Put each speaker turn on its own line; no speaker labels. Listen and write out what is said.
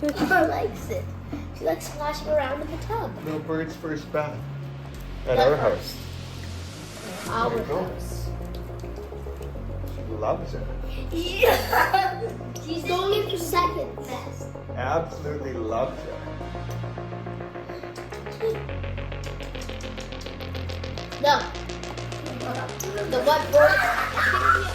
She likes it. She likes splashing around in the tub.
No bird's first bath at our house.
Our
There you go.
house.
She loves it.
Yeah. She's only for seconds.
Absolutely loves it.
No. The what bird?